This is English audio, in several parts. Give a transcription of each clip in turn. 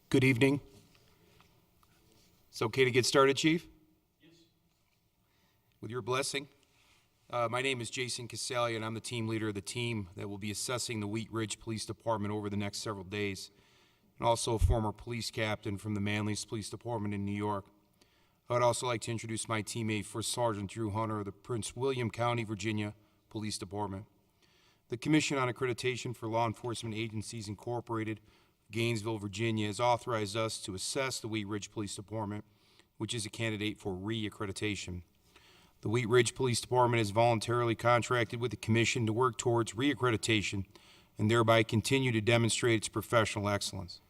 Good evening. It's okay to get started, Chief? Yes. With your blessing. My name is Jason Casalia, and I'm the team leader of the team that will be assessing the Wheat Ridge Police Department over the next several days, and also a former police captain from the Manlius Police Department in New York. I would also like to introduce my teammate, First Sergeant Drew Hunter of the Prince William County, Virginia Police Department. The Commission on Accreditation for Law Enforcement Agencies, Incorporated, Gainesville, Virginia, has authorized us to assess the Wheat Ridge Police Department, which is a candidate for re-accreditation. The Wheat Ridge Police Department has voluntarily contracted with the Commission to work towards re-accreditation and thereby continue to demonstrate its professional excellence.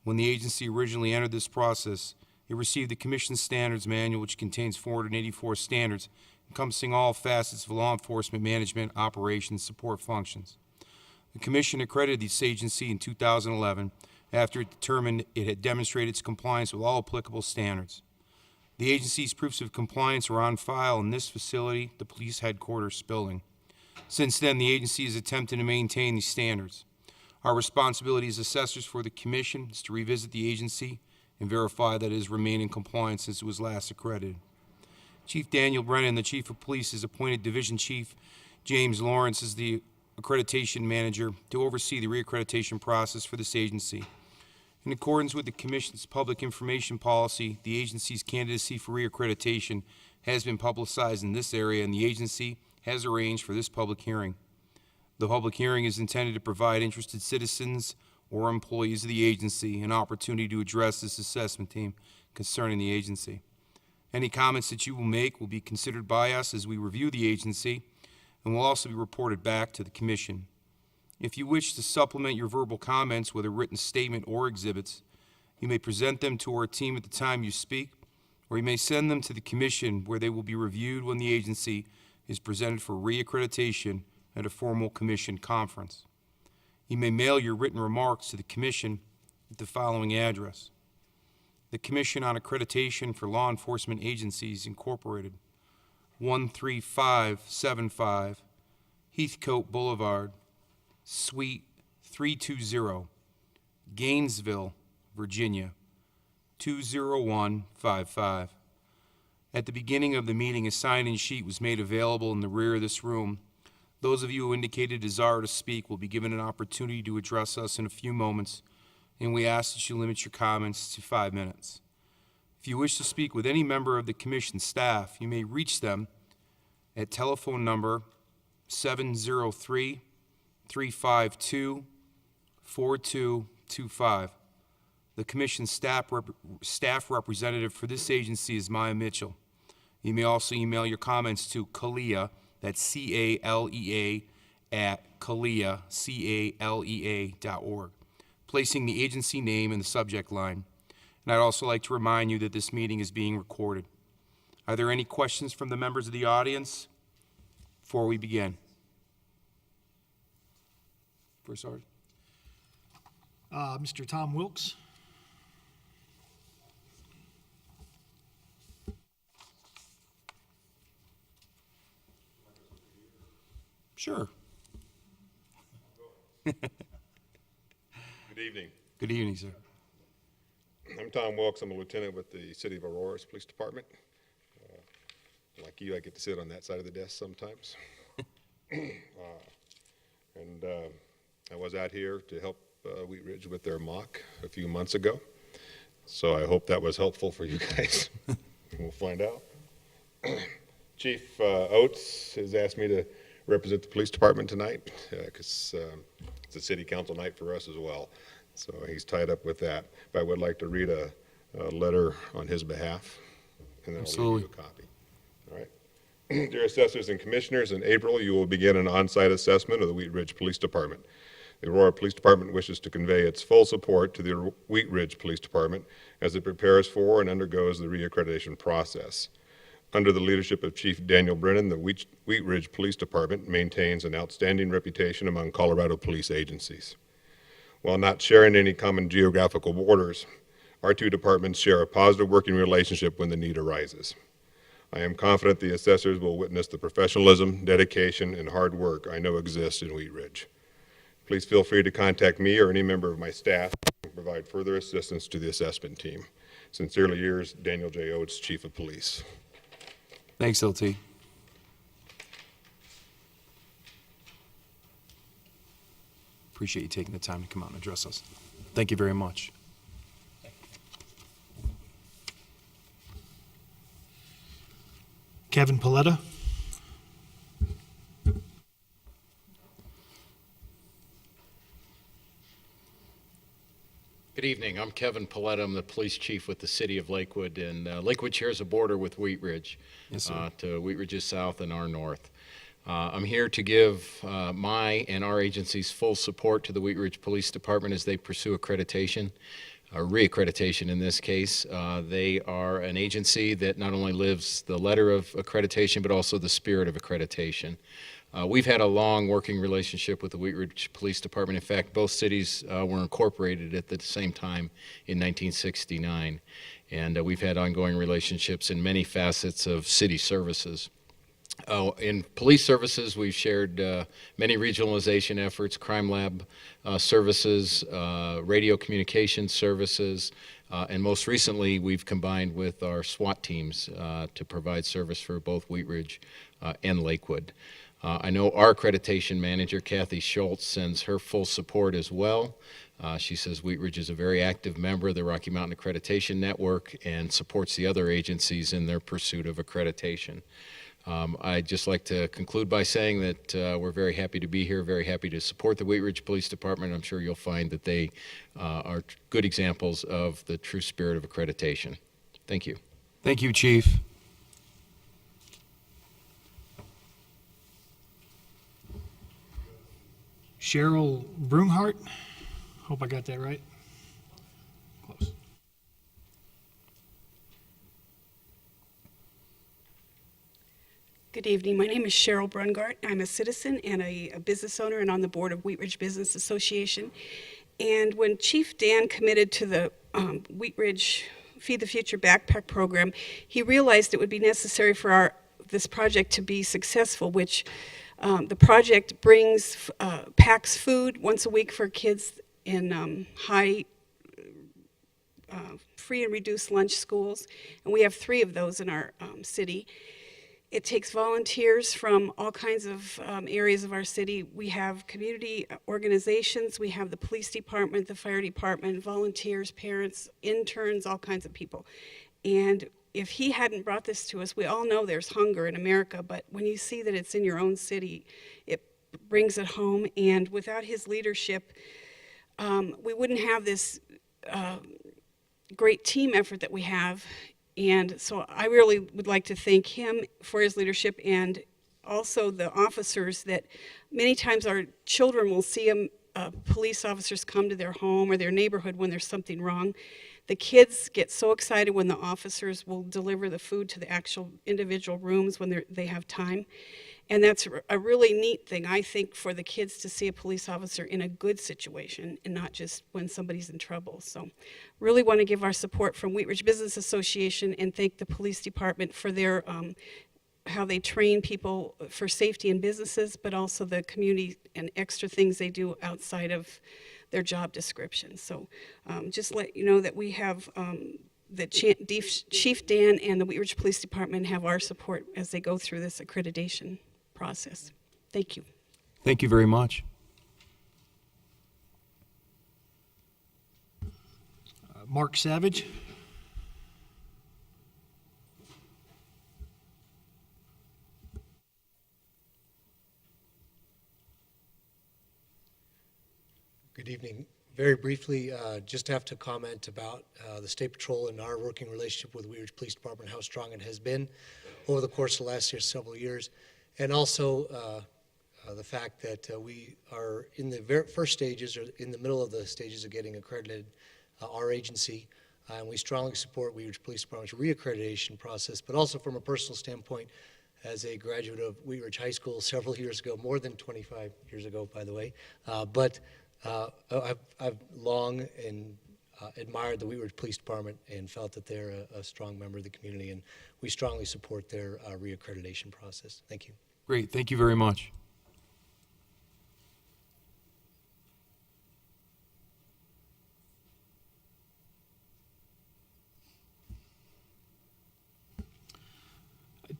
When the agency originally entered this process, it received the Commission's Standards Manual, which contains 484 standards encompassing all facets of law enforcement management, operations, support functions. The Commission accredited this agency in 2011 after it determined it had demonstrated its compliance with all applicable standards. The agency's proofs of compliance are on file in this facility, the police headquarters building. Since then, the agency has attempted to maintain these standards. Our responsibility as assessors for the Commission is to revisit the agency and verify that it has remained in compliance since it was last accredited. Chief Daniel Brennan, the Chief of Police, has appointed Division Chief James Lawrence as the Accreditation Manager to oversee the reaccreditation process for this agency. In accordance with the Commission's public information policy, the agency's candidacy for reaccreditation has been publicized in this area, and the agency has arranged for this public hearing. The public hearing is intended to provide interested citizens or employees of the agency an opportunity to address this assessment team concerning the agency. Any comments that you will make will be considered by us as we review the agency and will also be reported back to the Commission. If you wish to supplement your verbal comments with a written statement or exhibits, you may present them to our team at the time you speak, or you may send them to the Commission, where they will be reviewed when the agency is presented for reaccreditation at a formal Commission conference. You may mail your written remarks to the Commission at the following address: the Commission on Accreditation for Law Enforcement Agencies, Incorporated, 13575 Heathcote Boulevard, Suite 320, Gainesville, Virginia, 20155. At the beginning of the meeting, a sign-in sheet was made available in the rear of this room. Those of you who indicated desire to speak will be given an opportunity to address us in a few moments, and we ask that you limit your comments to 5 minutes. If you wish to speak with any member of the Commission staff, you may reach them at telephone number 703-352-4225. The Commission staff representative for this agency is Maya Mitchell. You may also email your comments to CALEA, that's C-A-L-E-A, at CALEA, C-A-L-E-A.org, placing the agency name in the subject line. And I'd also like to remind you that this meeting is being recorded. Are there any questions from the members of the audience before we begin? First Sergeant. Mr. Tom Wilkes. Sure. Good evening. Good evening, sir. I'm Tom Wilkes. I'm a lieutenant with the City of Aurora's Police Department. Like you, I get to sit on that side of the desk sometimes. I was out here to help Wheat Ridge with their mock a few months ago. So I hope that was helpful for you guys. We'll find out. Chief Oates has asked me to represent the police department tonight because it's a city council night for us as well. So he's tied up with that. But I would like to read a letter on his behalf, and then I'll leave you a copy. All right. Dear Assessors and Commissioners, in April you will begin an on-site assessment of the Wheat Ridge Police Department. The Aurora Police Department wishes to convey its full support to the Wheat Ridge Police Department as it prepares for and undergoes the reaccreditation process. Under the leadership of Chief Daniel Brennan, the Wheat Ridge Police Department maintains an outstanding reputation among Colorado police agencies. While not sharing any common geographical borders, our two departments share a positive working relationship when the need arises. I am confident the assessors will witness the professionalism, dedication, and hard work I know exists in Wheat Ridge. Please feel free to contact me or any member of my staff to provide provide further assistance to the assessment team. Sincerely yours, Daniel J. Oates, Chief of Police. Thanks, LT. Appreciate you taking the time to come out and address us. Thank you very much. Kevin Paletta. Good evening. I'm Kevin Paletta. I'm the police chief with the city of Lakewood, and Lakewood shares a border with Wheat Ridge. Yes, sir. To Wheat Ridge's south and our north. I'm here to give my and our agency's full support to the Wheat Ridge Police Department as they pursue accreditation, or re-accreditation in this case. They are an agency that not only lives the letter of accreditation, but also the spirit of accreditation. We've had a long working relationship with the Wheat Ridge Police Department. In fact, both cities were incorporated at the same time in 1969. And we've had ongoing relationships in many facets of city services. In police services, we've shared many regionalization efforts, crime lab services, radio communication services, and most recently, we've combined with our SWAT teams to provide service for both Wheat Ridge and Lakewood. I know our accreditation manager, Kathy Schultz, sends her full support as well. She says Wheat Ridge is a very active member of the Rocky Mountain Accreditation Network and supports the other agencies in their pursuit of accreditation. I'd just like to conclude by saying that we're very happy to be here, very happy to support the Wheat Ridge Police Department. I'm sure you'll find that they are good examples of the true spirit of accreditation. Thank you. Thank you, Chief. Cheryl Broomhart. Hope I got that right. Close. Good evening. My name is Cheryl Brungart. I'm a citizen and a business owner and on the board of Wheat Ridge Business Association. And when Chief Dan committed to the Wheat Ridge Feed the Future backpack program, he realized it would be necessary for this project to be successful, which the project packs food once a week for kids in high free and reduced lunch schools, and we have 3 of those in our city. It takes volunteers from all kinds of areas of our city. We have community organizations, we have the police department, the fire department, volunteers, parents, interns, all kinds of people. And if he hadn't brought this to us, we all know there's hunger in America, but when you see that it's in your own city, it brings it home. And without his leadership, we wouldn't have this great team effort that we have. And so I really would like to thank him for his leadership, and also the officers that many times our children will see police officers come to their home or their neighborhood when there's something wrong. The kids get so excited when the officers will deliver the food to the actual individual rooms when they have time. And that's a really neat thing, I think, for the kids to see a police officer in a good situation and not just when somebody's in trouble. So really want to give our support from Wheat Ridge Business Association and thank the police department for their how they train people for safety in businesses, but also the community and extra things they do outside of their job description. So just let you know that we have Chief Dan and the Wheat Ridge Police Department have our support as they go through this accreditation process. Thank you. Thank you very much. Mark Savage. Good evening. Very briefly, just have to comment about the State Patrol and our working relationship with the Wheat Ridge Police Department, how strong it has been over the course of the last several years, and also the fact that we are in the very first stages, or in the middle of the stages of getting accredited, our agency, and we strongly support Wheat Ridge Police Department's reaccreditation process, but also from a personal standpoint, as a graduate of Wheat Ridge High School several years ago, more than 25 years ago, by the way, I've long admired the Wheat Ridge Police Department and felt that they're a strong member of the community, and we strongly support their reaccreditation process. Thank you. Great. Thank you very much.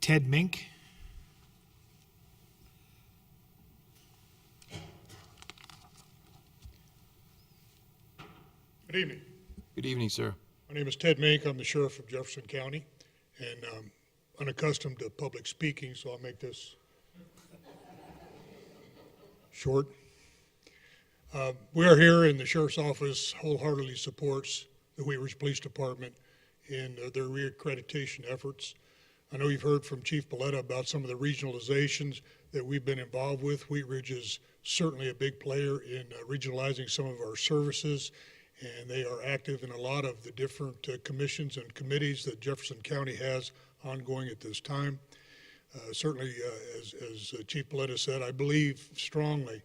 Ted Mink. Good evening. Good evening, sir. My name is Ted Mink. I'm the sheriff of Jefferson County, and unaccustomed to public speaking, so I'll make this short. We are here, and the sheriff's office wholeheartedly supports the Wheat Ridge Police Department in their reaccreditation efforts. I know you've heard from Chief Paletta about some of the regionalizations that we've been involved with. Wheat Ridge is certainly a big player in regionalizing some of our services, and they are active in a lot of the different commissions and committees that Jefferson County has ongoing at this time. Certainly, as Chief Paletta said, I believe strongly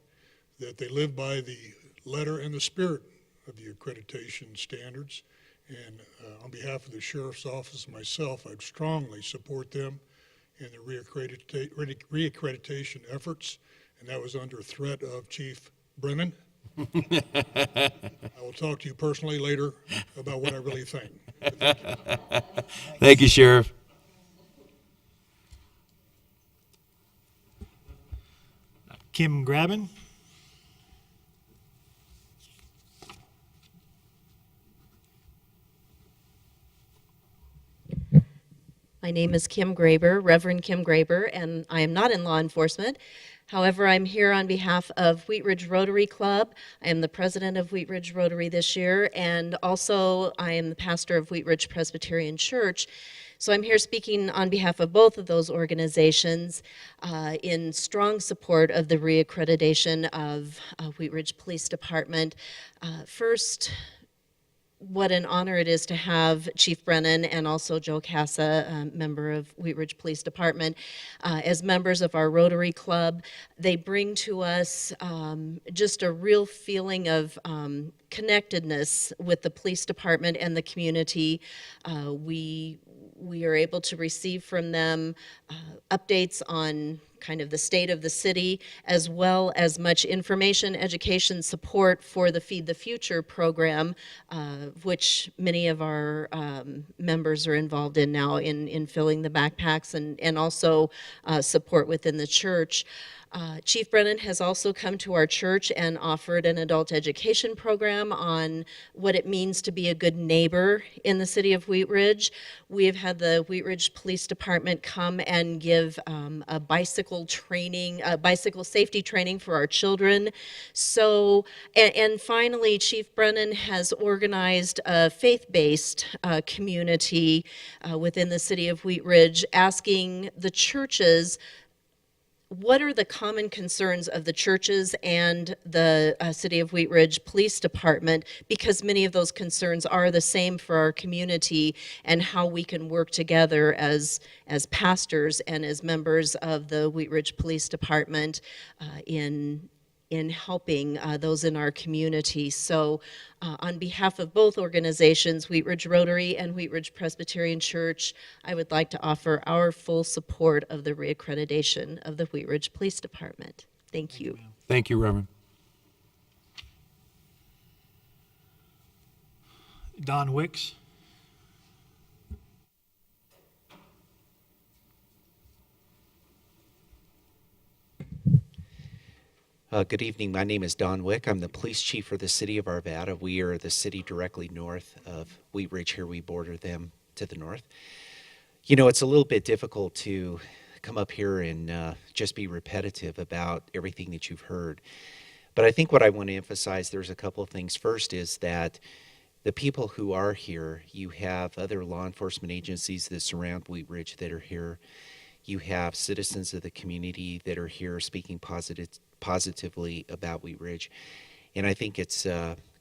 that they live by the letter and the spirit of the accreditation standards. And on behalf of the sheriff's office and myself, I'd strongly support them in the reaccreditation efforts. And that was under threat of Chief Brennan. I will talk to you personally later about what I really think. Thank you, Sheriff. Kim Graben. My name is Kim Graber, Reverend Kim Graber, and I am not in law enforcement. However, I'm here on behalf of Wheat Ridge Rotary Club. I am the president of Wheat Ridge Rotary this year, and also I am the pastor of Wheat Ridge Presbyterian Church. So I'm here speaking on behalf of both of those organizations in strong support of the reaccreditation of Wheat Ridge Police Department. First, what an honor it is to have Chief Brennan and also Joe Casa, member of Wheat Ridge Police Department, as members of our Rotary Club. They bring to us just a real feeling of connectedness with the police department and the community. We are able to receive from them updates on kind of the state of the city, as well as much information, education, support for the Feed the Future program, which many of our members are involved in now in filling the backpacks and also support within the church. Chief Brennan has also come to our church and offered an adult education program on what it means to be a good neighbor in the city of Wheat Ridge. We have had the Wheat Ridge Police Department come and give a bicycle safety training for our children. So, and finally, Chief Brennan has organized a faith-based community within the city of Wheat Ridge, asking the churches what are the common concerns of the churches and the City of Wheat Ridge Police Department, because many of those concerns are the same for our community, and how we can work together as pastors and as members of the Wheat Ridge Police Department in helping those in our community. So on behalf of both organizations, Wheat Ridge Rotary and Wheat Ridge Presbyterian Church, I would like to offer our full support of the reaccreditation of the Wheat Ridge Police Department. Thank you. Thank you, Reverend. Don Wicks. Good evening. My name is Don Wick. I'm the police chief for the city of Arvada. We are the city directly north of Wheat Ridge. Here we border them to the north. You know, it's a little bit difficult to come up here and just be repetitive about everything that you've heard. But I think what I want to emphasize, there's a couple of things. First is that the people who are here, you have other law enforcement agencies that surround Wheat Ridge that are here. You have citizens of the community that are here speaking positively about Wheat Ridge. And I think it's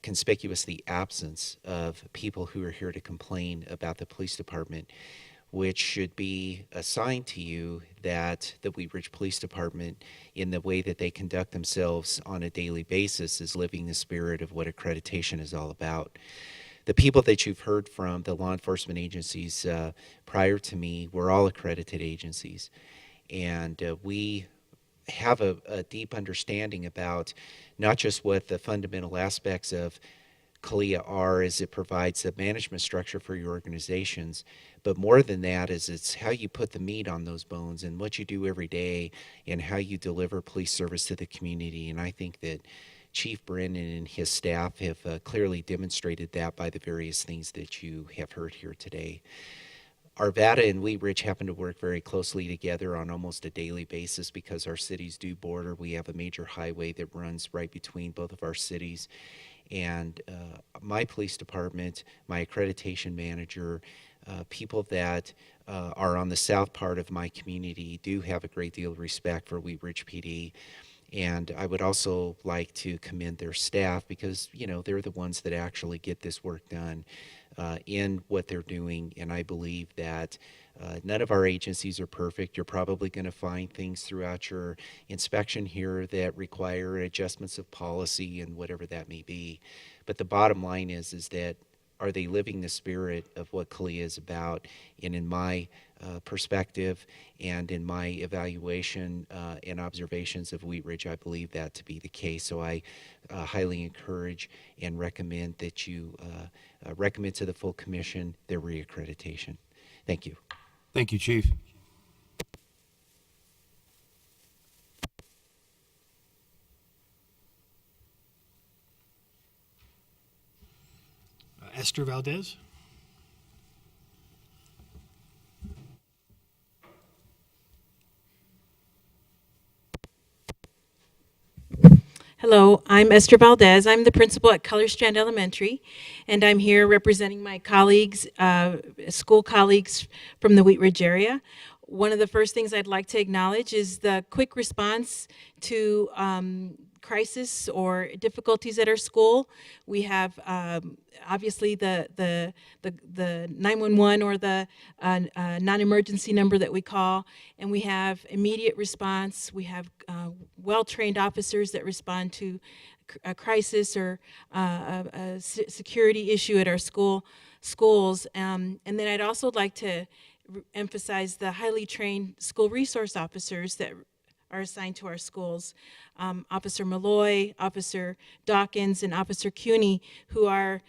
conspicuous the absence of people who are here to complain about the police department, which should be a sign to you that the Wheat Ridge Police Department, in the way that they conduct themselves on a daily basis, is living the spirit of what accreditation is all about. The people that you've heard from, the law enforcement agencies prior to me, were all accredited agencies. And we have a deep understanding about not just what the fundamental aspects of CALIA are is it provides a management structure for your organizations. But more than that is it's how you put the meat on those bones and what you do every day and how you deliver police service to the community. And I think that Chief Brennan and his staff have clearly demonstrated that by the various things that you have heard here today. Arvada and Wheat Ridge happen to work very closely together on almost a daily basis because our cities do border. We have a major highway that runs right between both of our cities. And my police department, my accreditation manager, people that are on the south part of my community do have a great deal of respect for Wheat Ridge PD. And I would also like to commend their staff because, you know, they're the ones that actually get this work done in what they're doing. And I believe that none of our agencies are perfect. You're probably going to find things throughout your inspection here that require adjustments of policy and whatever that may be. But the bottom line is that are they living the spirit of what CALIA is about? And in my perspective and in my evaluation and observations of Wheat Ridge, I believe that to be the case. So I highly encourage and recommend that you recommend to the full commission their reaccreditation. Thank you. Thank you, Chief. Esther Valdez. Hello, I'm Esther Valdez. I'm the principal at Color Strand Elementary, and I'm here representing my colleagues, school colleagues from the Wheat Ridge area. One of the first things I'd like to acknowledge is the quick response to crisis or difficulties at our school. We have obviously the 911 or the non-emergency number that we call, and we have immediate response. We have well-trained officers that respond to a crisis or a security issue at our schools. And then I'd also like to emphasize the highly trained school resource officers that are assigned to our schools. Officer Malloy, Officer Dawkins, and Officer Cuny, who are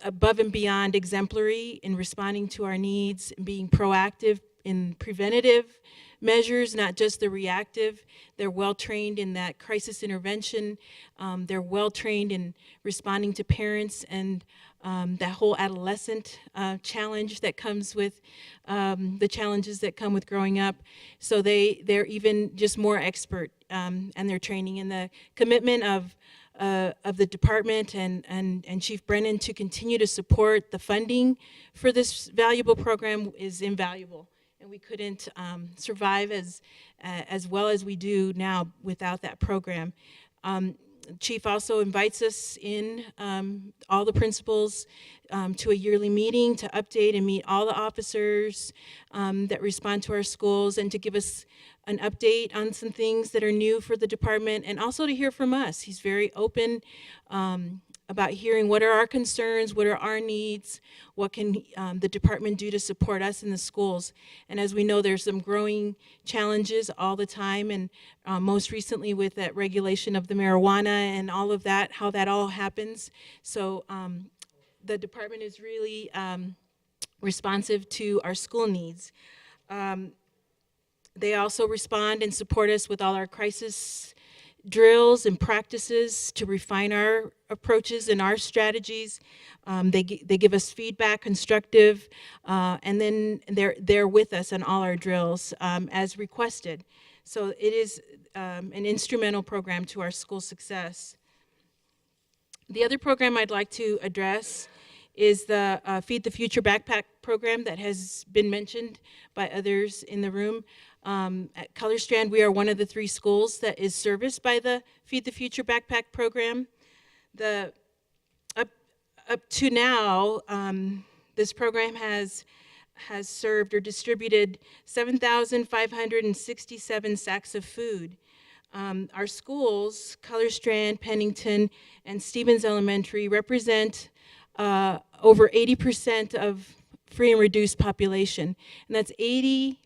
above and beyond exemplary in responding to our needs and being proactive in preventative measures, not just the reactive. They're well-trained in that crisis intervention. They're well-trained in responding to parents and that whole adolescent challenge that comes with the challenges that come with growing up. So they're even just more expert and their training and the commitment of the department and Chief Brennan to continue to support the funding for this valuable program is invaluable. And we couldn't survive as well as we do now without that program. Chief also invites us in, all the principals, to a yearly meeting to update and meet all the officers that respond to our schools and to give us an update on some things that are new for the department and also to hear from us. He's very open about hearing what are our concerns, what are our needs, what can the department do to support us in the schools. And as we know, there's some growing challenges all the time, and most recently with that regulation of the marijuana and all of that, how that all happens. So the department is really responsive to our school needs. They also respond and support us with all our crisis drills and practices to refine our approaches and our strategies. They give us feedback, constructive, and then they're with us on all our drills as requested. So it is an instrumental program to our school success. The other program I'd like to address is the Feed the Future Backpack program that has been mentioned by others in the room. At Color Strand, we are one of the 3 schools that is serviced by the Feed the Future Backpack program. Up to now, this program has served or distributed 7,567 sacks of food. Our schools, Color Strand, Pennington, and Stevens Elementary, represent over 80% of free and reduced population. And that's 80%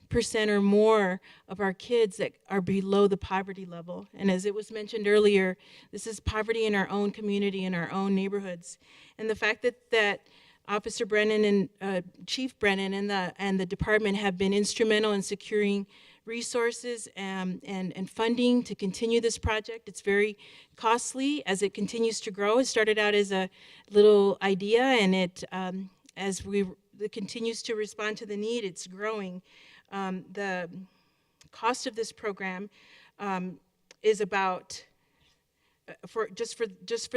or more of our kids that are below the poverty level. And as it was mentioned earlier, this is poverty in our own community, in our own neighborhoods. And the fact that Officer Brennan and Chief Brennan and the department have been instrumental in securing resources and funding to continue this project. It's very costly as it continues to grow. It started out as a little idea, and it continues to respond to the need. It's growing. The cost of this program is about for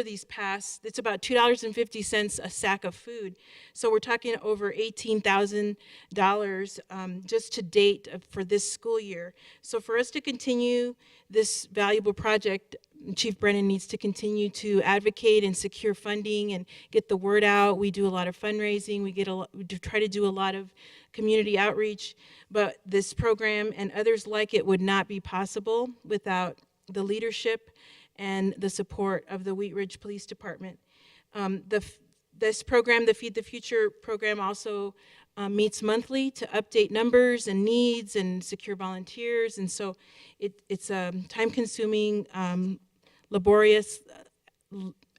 these past, it's about $2.50 a sack of food. So we're talking over $18,000 just to date for this school year. So for us to continue this valuable project, Chief Brennan needs to continue to advocate and secure funding and get the word out. We do a lot of fundraising. We try to do a lot of community outreach. But this program and others like it would not be possible without the leadership and the support of the Wheat Ridge Police Department. This program, the Feed the Future program, also meets monthly to update numbers and needs and secure volunteers. And so it's a time-consuming, laborious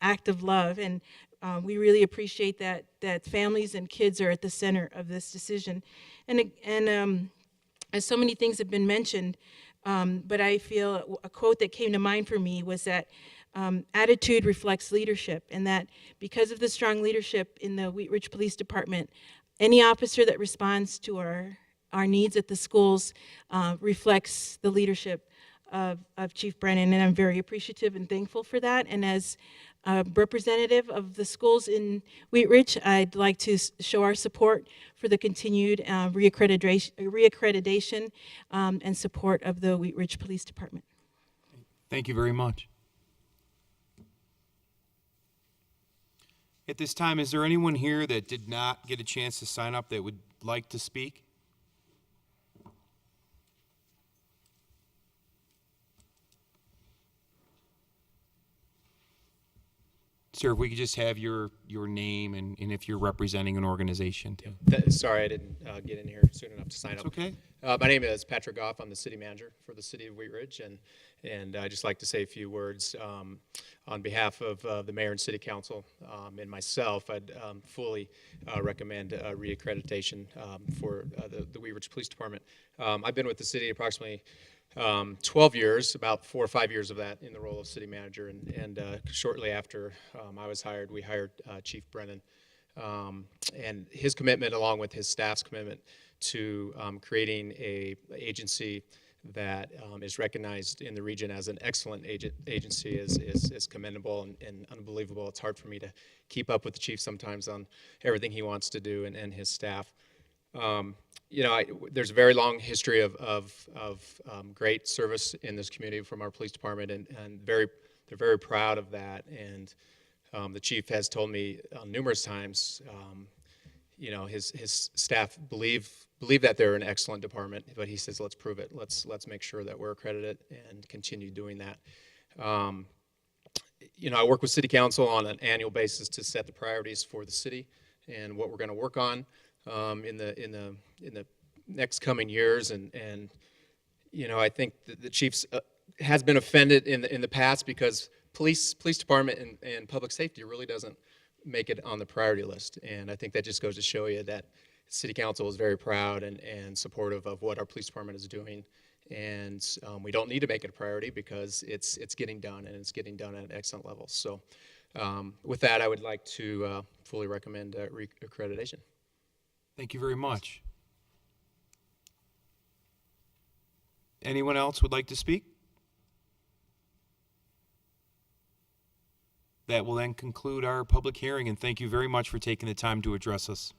act of love. And we really appreciate that families and kids are at the center of this decision. And as so many things have been mentioned, but I feel a quote that came to mind for me was that attitude reflects leadership, and that because of the strong leadership in the Wheat Ridge Police Department, any officer that responds to our needs at the schools reflects the leadership of Chief Brennan, and I'm very appreciative and thankful for that. And as a representative of the schools in Wheat Ridge, I'd like to show our support for the continued reaccreditation and support of the Wheat Ridge Police Department. Thank you very much. At this time, is there anyone here that did not get a chance to sign up that would like to speak? Sir, if we could just have your name and if you're representing an organization too. Sorry, I didn't get in here soon enough to sign up. That's okay. My name is Patrick Goff. I'm the city manager for the city of Wheat Ridge, and I'd just like to say a few words on behalf of the mayor and city council and myself. I'd fully recommend reaccreditation for the Wheat Ridge Police Department. I've been with the city approximately 12 years, about 4 or 5 years of that in the role of city manager, and shortly after I was hired, we hired Chief Brennan, and his commitment, along with his staff's commitment to creating a agency that is recognized in the region as an excellent agency is commendable and unbelievable. It's hard for me to keep up with the chief sometimes on everything he wants to do and his staff. You know, there's a very long history of great service in this community from our police department, and they're very proud of that. And the chief has told me numerous times, you know, his staff believe that they're an excellent department, but he says, let's prove it. Let's make sure that we're accredited and continue doing that. You know, I work with city council on an annual basis to set the priorities for the city and what we're going to work on in the next coming years, and you know, I think the chief's has been offended in the past because police department and public safety really doesn't make it on the priority list, and I think that just goes to show you that city council is very proud and supportive of what our police department is doing, and we don't need to make it a priority because it's getting done, and it's getting done at an excellent level. So with that, I would like to fully recommend accreditation. Thank you very much. Anyone else would like to speak? That will then conclude our public hearing, and thank you very much for taking the time to address us.